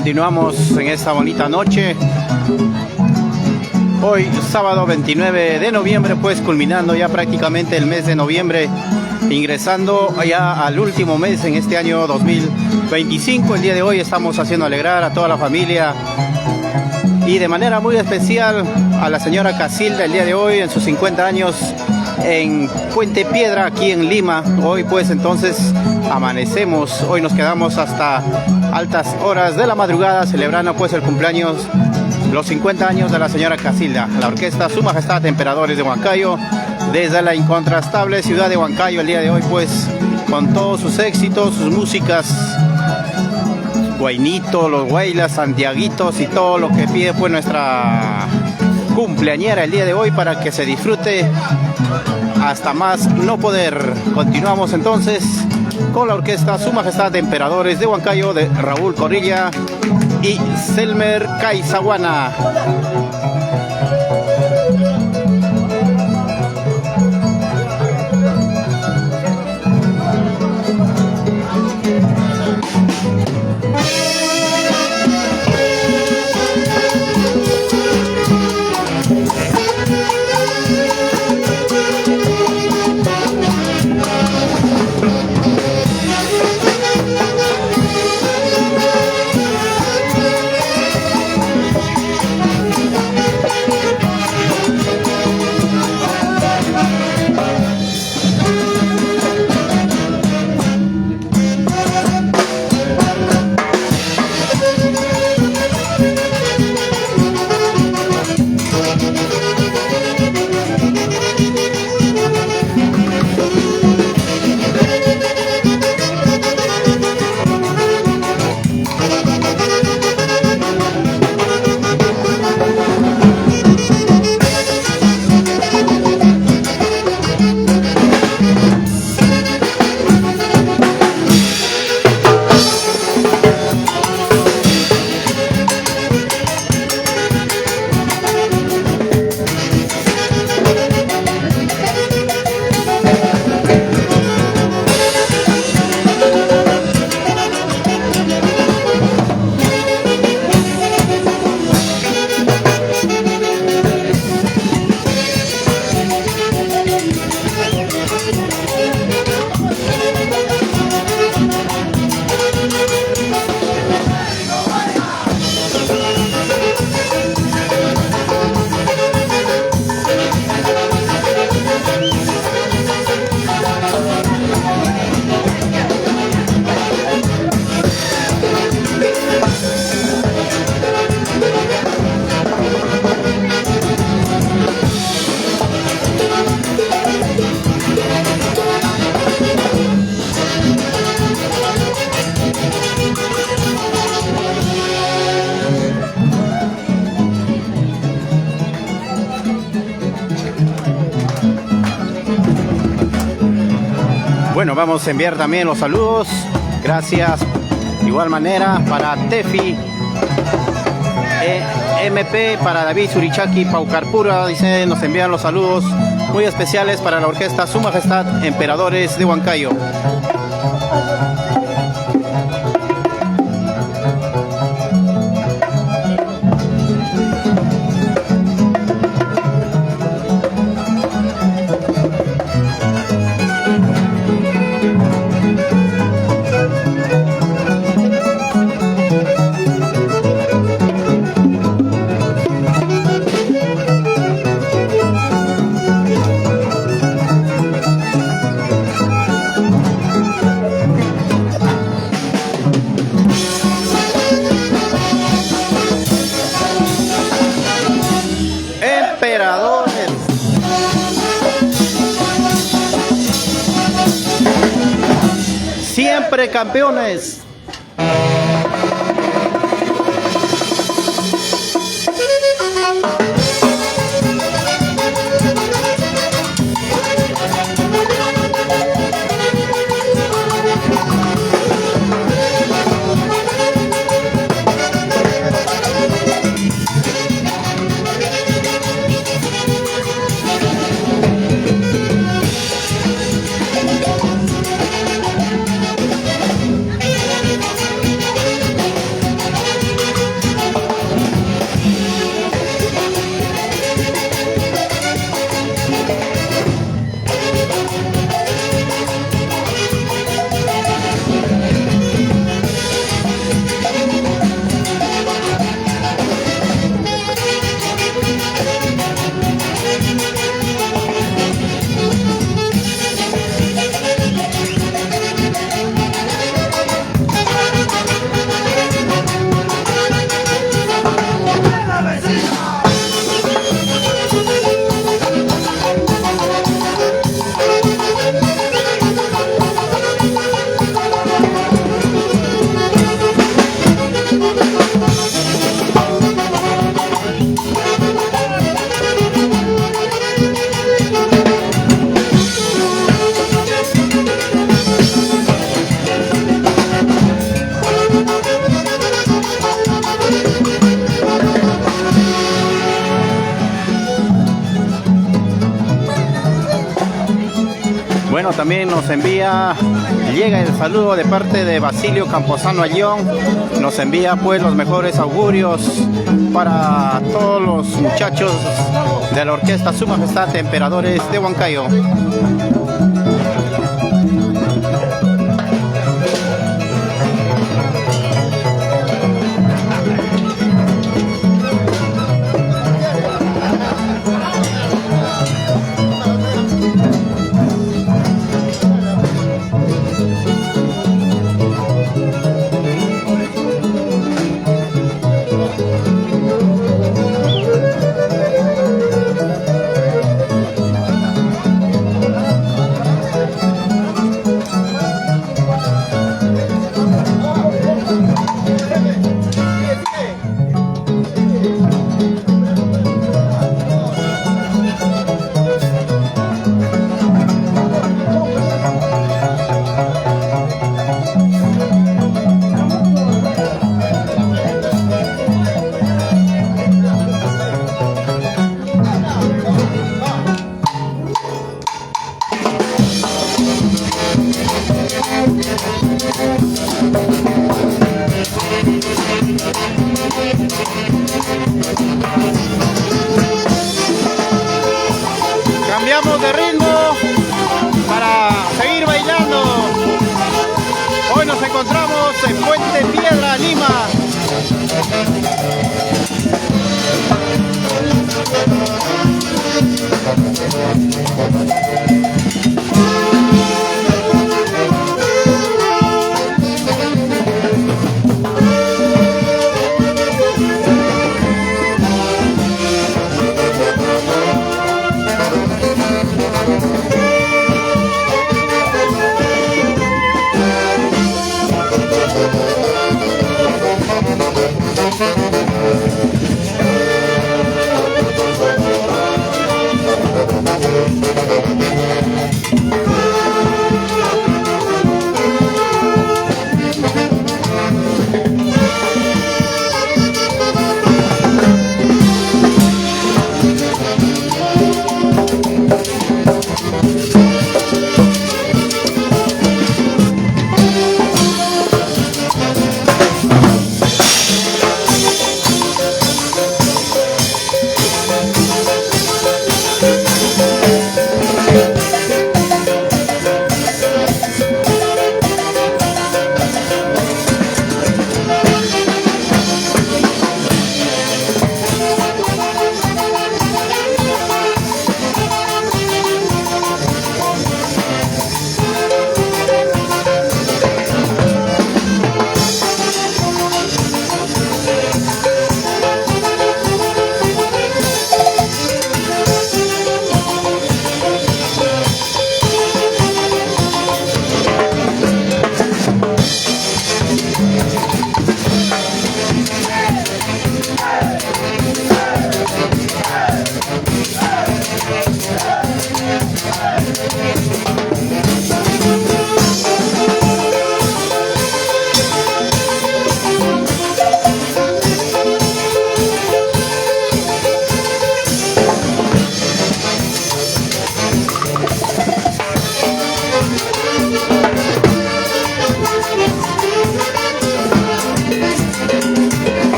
continuamos en esta bonita noche. Hoy, sábado 29 de noviembre, pues culminando ya prácticamente el mes de noviembre, ingresando ya al último mes en este año 2025. El día de hoy estamos haciendo alegrar a toda la familia y de manera muy especial a la señora Casilda el día de hoy en sus 50 años en Puente Piedra, aquí en Lima. Hoy pues entonces amanecemos, hoy nos quedamos hasta altas horas de la madrugada celebrando pues el cumpleaños, los 50 años de la señora Casilda. La orquesta Su Majestad Emperadores de Huancayo, desde la incontrastable ciudad de Huancayo, el día de hoy pues con todos sus éxitos, sus músicas, Guainito, los Guaylas, Santiaguitos y todo lo que pide pues nuestra cumpleañera el día de hoy para que se disfrute hasta más no poder. Continuamos entonces con la orquesta Su Majestad Emperadores de Huancayo de Raúl Corrilla y Selmer Caizahuana. Bueno, vamos a enviar también los saludos. Gracias. De igual manera para Tefi MP, para David Surichaki, Paucarpura, dice, nos envían los saludos muy especiales para la orquesta Su Majestad Emperadores de Huancayo. Siempre campeones. Bueno, también nos envía, llega el saludo de parte de Basilio Camposano Ayllón. Nos envía pues los mejores augurios para todos los muchachos de la orquesta Su Majestad Emperadores de Huancayo. Cambiamos de ritmo para seguir bailando. Hoy nos encontramos en Puente Piedra, Lima.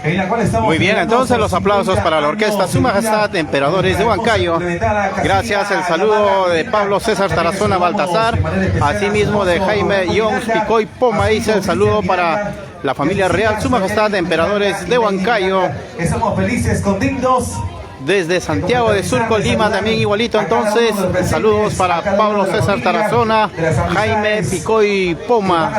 En la cual estamos. Muy bien, entonces los aplausos para la orquesta Su Majestad Emperadores de Huancayo. Gracias, el saludo de Pablo César Tarazona Baltasar, asimismo de Jaime Jones Picoy Poma, dice el saludo para la familia real Su Majestad Emperadores de Huancayo. Estamos felices, contentos. Desde Santiago de Surco, Lima, también igualito. Entonces, saludos para Pablo César Tarazona, Jaime Picoy Poma,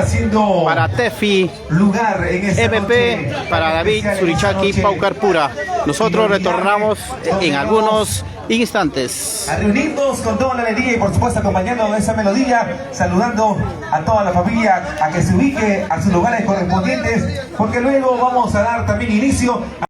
para Tefi, MP, para David Surichaki Paucar Pura. Nosotros retornamos en algunos instantes. A reunirnos con toda la alegría y por supuesto acompañando esa melodía, saludando a toda la familia a que se ubique a sus lugares correspondientes, porque luego vamos a dar también inicio a